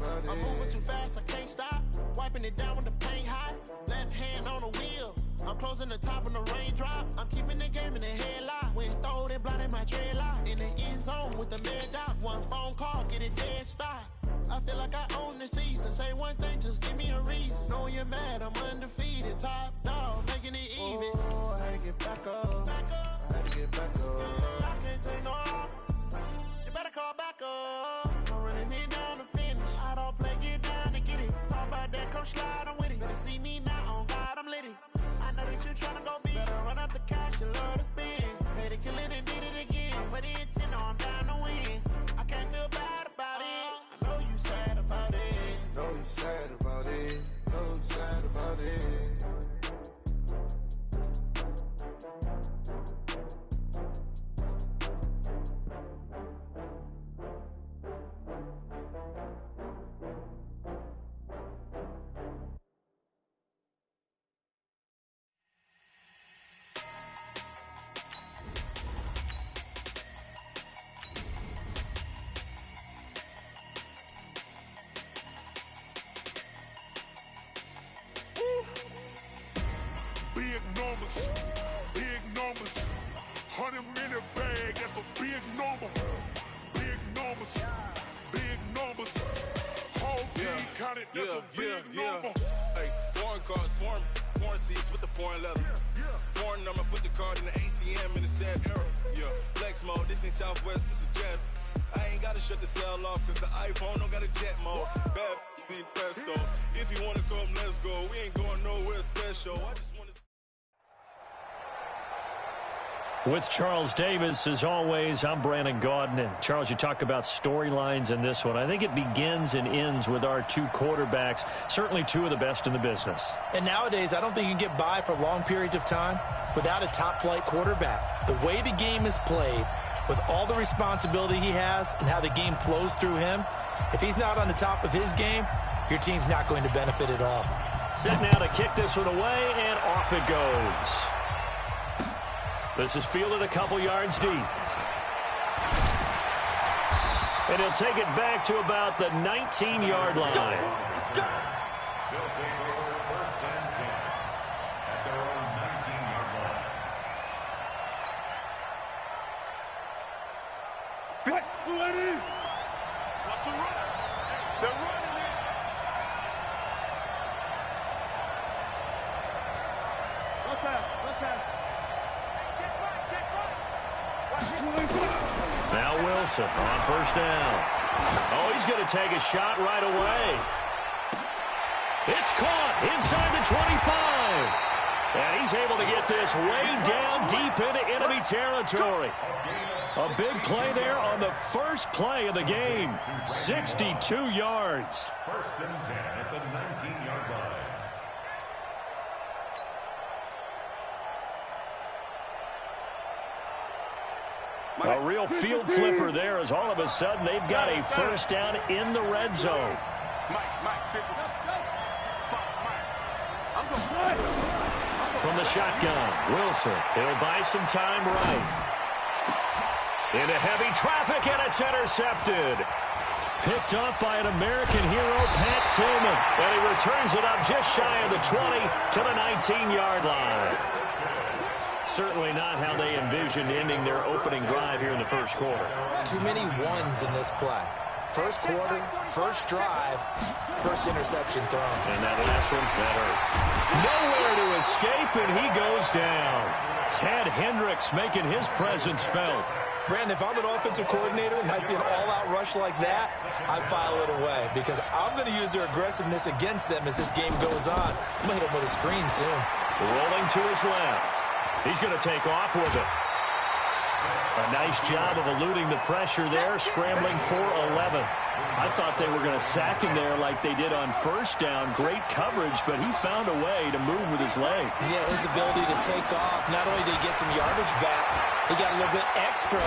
I'm moving too fast, I can't stop. Wiping it down when the paint hot. Left hand on the wheel. I'm closing the top when the raindrop. I'm keeping the game in the headlock. When throwed and blinded my dreadlock. In the end zone with the mad dot. One phone call, get it dead stop. I feel like I own the season. Say one thing, just give me a reason. Knowing you're mad, I'm undefeated. Top dog, making it even. Oh, I had to get back up. I had to get back up. I can't take no off. You better call back up. I'm running it down to finish. I don't play, get down to get it. Talk about that, come slide, I'm with it. Better see me now, on God, I'm lit it. I know that you tryna go big. Better run up the cash, you love to spin. Made it, kill it, and did it again. But the intent, no, I'm down to win. I can't feel bad about it. I know you sad about it. Know you sad about it. Know you sad about it. Big numbers, 100-minute bag, that's a big number. Big numbers, whole team counted, that's a big number. Hey, foreign cars, foreign seats with the foreign leather. Foreign number, put the card in the ATM in the sad era. Yeah, flex mode, this ain't Southwest, this is jet. I ain't gotta shut the cell off, cause the iPhone don't got a jet mode. Bad need pesto, if you wanna come, let's go. We ain't going nowhere special, I just wanna... With Charles Davis, as always, I'm Brandon Gaudin. And Charles, you talk about storylines in this one. I think it begins and ends with our two quarterbacks, certainly two of the best in the business. And nowadays, I don't think you can get by for long periods of time without a top-flight quarterback. The way the game is played, with all the responsibility he has and how the game flows through him, if he's not on the top of his game, your team's not going to benefit at all. Set now to kick this one away, and off it goes. This is fielded a couple yards deep. And he'll take it back to about the 19-yard line. They'll take over first and 10 at their own 19-yard line. Ready? What's the run? They're running it. Look pass. Now Wilson on first down. Oh, he's going to take a shot right away. It's caught inside the 25. And he's able to get this way down deep into enemy territory. A big play there on the first play of the game. 62 yards. First and 10 at the 19-yard line. A real field flipper there as all of a sudden they've got a first down in the red zone. From the shotgun, Wilson. He'll buy some time right. Into heavy traffic, and it's intercepted. Picked up by an American hero, Pat Tillman. And he returns it up just shy of the 20 to the 19-yard line. Certainly not how they envisioned ending their opening drive here in the first quarter. Too many ones in this play. First quarter, first drive, first interception thrown. And that last one, that hurts. Nowhere to escape, and he goes down. Ted Hendricks making his presence felt. Brandon, if I'm an offensive coordinator and I see an all-out rush like that, I file it away because I'm going to use their aggressiveness against them as this game goes on. I'm going to hit them with a screen soon. Rolling to his left. He's going to take off with it. A nice job of eluding the pressure there, scrambling for 11. I thought they were going to sack him there like they did on first down. Great coverage, but he found a way to move with his legs. Yeah, his ability to take off. Not only did he get some yardage back, he got a little bit extra.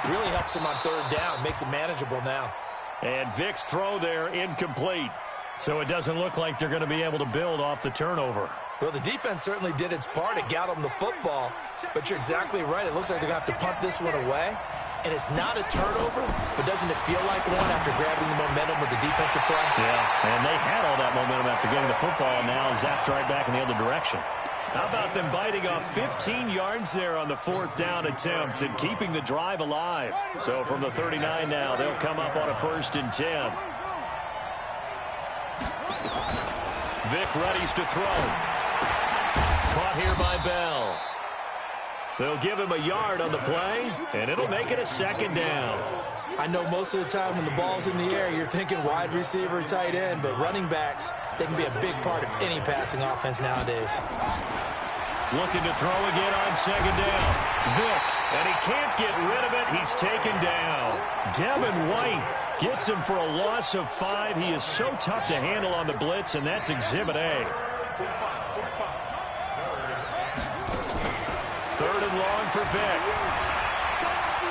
Really helps him on third down. Makes it manageable now. And Vic's throw there incomplete. So it doesn't look like they're going to be able to build off the turnover. Well, the defense certainly did its part. It got them the football. But you're exactly right. It looks like they're going to have to punt this one away. and it's not a turnover, but doesn't it feel like one after grabbing the momentum of the defensive play? Yeah, and they had all that momentum after getting the football, and now zapped right back in the other direction. How about them biting off 15 yards there on the 4th down attempt and keeping the drive alive? So from the 39 now, they'll come up on a 1st and 10. Vic readies to throw. Caught here by Bell. They'll give him a yard on the play, and it'll make it a 2nd down. I know most of the time when the ball's in the air, you're thinking wide receiver, tight end, but running backs, they can be a big part of any passing offense nowadays. Looking to throw again on 2nd down. Vic, and he can't get rid of it. He's taken down. Devin White gets him for a loss of 5. He is so tough to handle on the blitz, and that's Exhibit A. 3rd and long for Vic.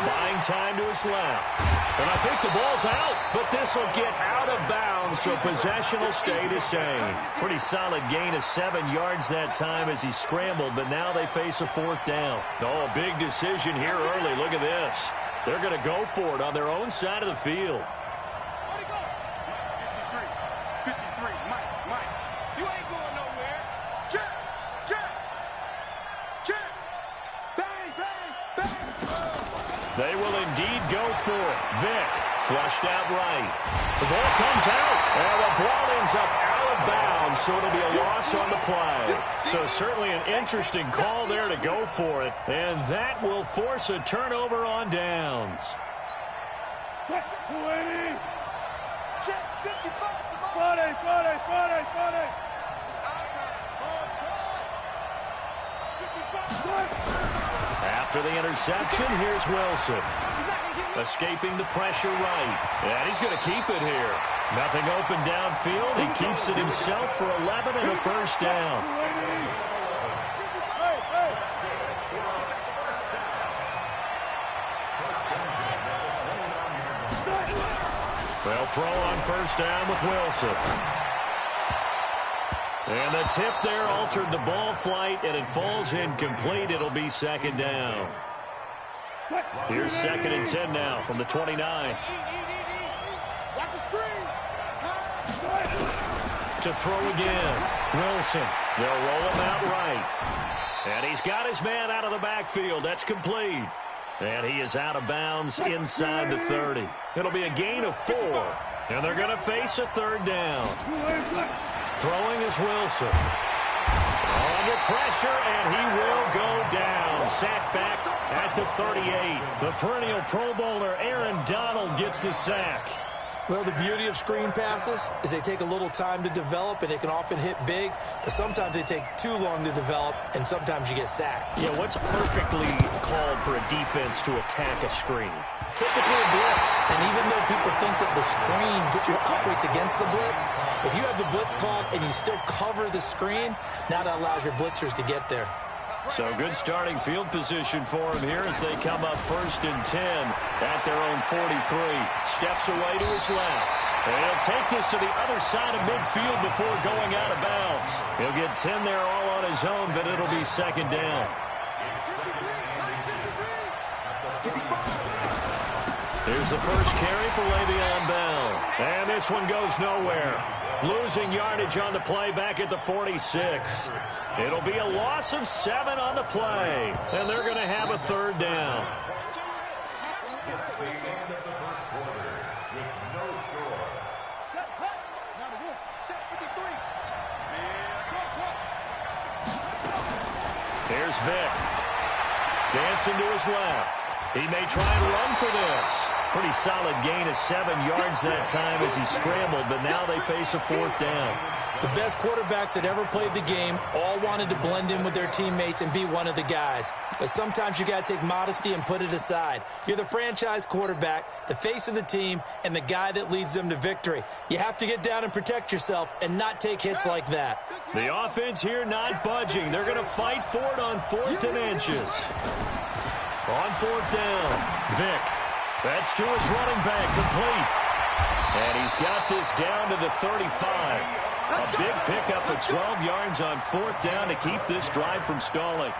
Buying time to his left. And I think the ball's out, but this will get out of bounds, so possession will stay the same. Pretty solid gain of 7 yards that time as he scrambled, but now they face a 4th down. Oh, a big decision here early. Look at this. They're going to go for it on their own side of the field. 53, Mike. You ain't going nowhere. Check. Bang. They will indeed go for it. Vic flushed out right. The ball comes out, and the ball ends up out of bounds, so it'll be a loss on the play. So certainly an interesting call there to go for it, and that will force a turnover on downs. 280. Check 55. 40. After the interception, here's Wilson. Escaping the pressure right. And he's going to keep it here. Nothing open downfield. He keeps it himself for 11 and a 1st down. They'll throw on 1st down with Wilson. And the tip there altered the ball flight, and it falls incomplete. It'll be 2nd down. Here's 2nd and 10 now from the 29. Watch the screen. To throw again. Wilson. They'll roll him out right. And he's got his man out of the backfield. That's complete. And he is out of bounds inside the 30. It'll be a gain of 4. And they're going to face a 3rd down. Throwing is Wilson. Under pressure, and he will go down. Sacked back at the 38. The perennial Pro Bowler Aaron Donald gets the sack. Well, the beauty of screen passes is they take a little time to develop, and they can often hit big, but sometimes they take too long to develop, and sometimes you get sacked. Yeah, what's perfectly called for a defense to attack a screen? Typically a blitz, and even though people think that the screen operates against the blitz, if you have the blitz called and you still cover the screen, now that allows your blitzers to get there. So good starting field position for him here as they come up 1st and 10 at their own 43. Steps away to his left. And he'll take this to the other side of midfield before going out of bounds. He'll get 10 there all on his own, but it'll be 2nd down. Here's the first carry for Le'Veon Bell. And this one goes nowhere. Losing yardage on the play back at the 46. It'll be a loss of 7 on the play. And they're going to have a 3rd down. Here's Vic. Dancing to his left. He may try and run for this. Pretty solid gain of 7 yards that time as he scrambled, but now they face a 4th down. The best quarterbacks that ever played the game all wanted to blend in with their teammates and be one of the guys. But sometimes you got to take modesty and put it aside. You're the franchise quarterback, the face of the team, and the guy that leads them to victory. You have to get down and protect yourself and not take hits like that. The offense here not budging. They're going to fight for it on 4th and inches. On 4th down, Vic. That's to his running back, complete. And he's got this down to the 35. A big pickup of 12 yards on 4th down to keep this drive from stalling.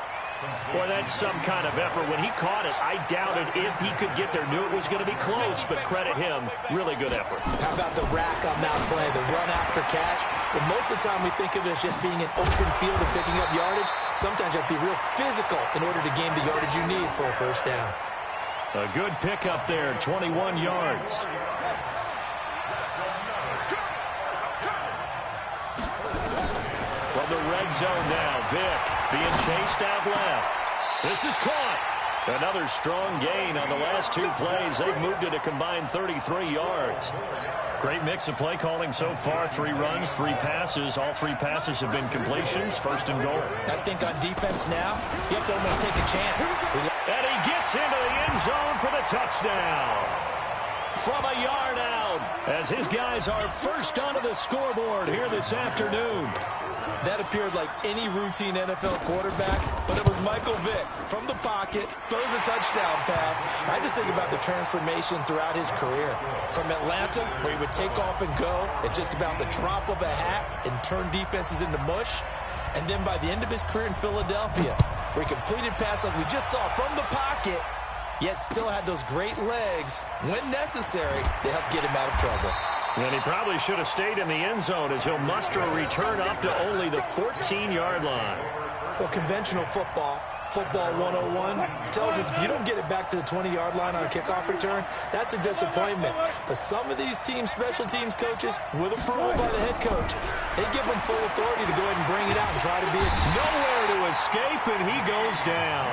Boy, that's some kind of effort. When he caught it, I doubted if he could get there. Knew it was going to be close, but credit him. Really good effort. How about the rack on that play, the run after catch? But most of the time we think of it as just being an open field and picking up yardage. Sometimes you have to be real physical in order to gain the yardage you need for a first down. A good pickup there, 21 yards. From the red zone now, Vick being chased out left. This is caught. Another strong gain on the last two plays. They've moved it a combined 33 yards. Great mix of play calling so far. 3 runs, 3 passes. All 3 passes have been completions. First and goal. I think on defense now, you have to almost take a chance. And he gets into the end zone for the touchdown. From a yard out, as his guys are first onto the scoreboard here this afternoon. That appeared like any routine NFL quarterback, but it was Michael Vick from the pocket, throws a touchdown pass. I just think about the transformation throughout his career. From Atlanta, where he would take off and go at just about the drop of a hat and turn defenses into mush. And then by the end of his career in Philadelphia, where he completed passes like we just saw from the pocket, yet still had those great legs, when necessary, to help get him out of trouble. And he probably should have stayed in the end zone as he'll muster a return up to only the 14-yard line. Well, conventional football 101, tells us if you don't get it back to the 20-yard line on a kickoff return, that's a disappointment. But some of these teams, special teams coaches, with approval by the head coach, they give them full authority to go ahead and bring it out and try to be it. Nowhere to escape, and he goes down.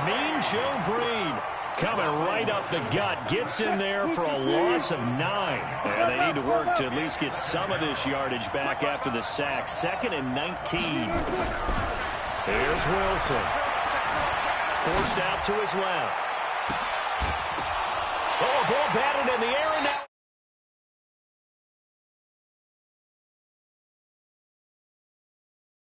Mean Joe Green coming right up the gut, gets in there for a loss of 9. And they need to work to at least get some of this yardage back after the sack. 2nd and 19. Here's Wilson. Forced out to his left. Oh, ball batted in the air, and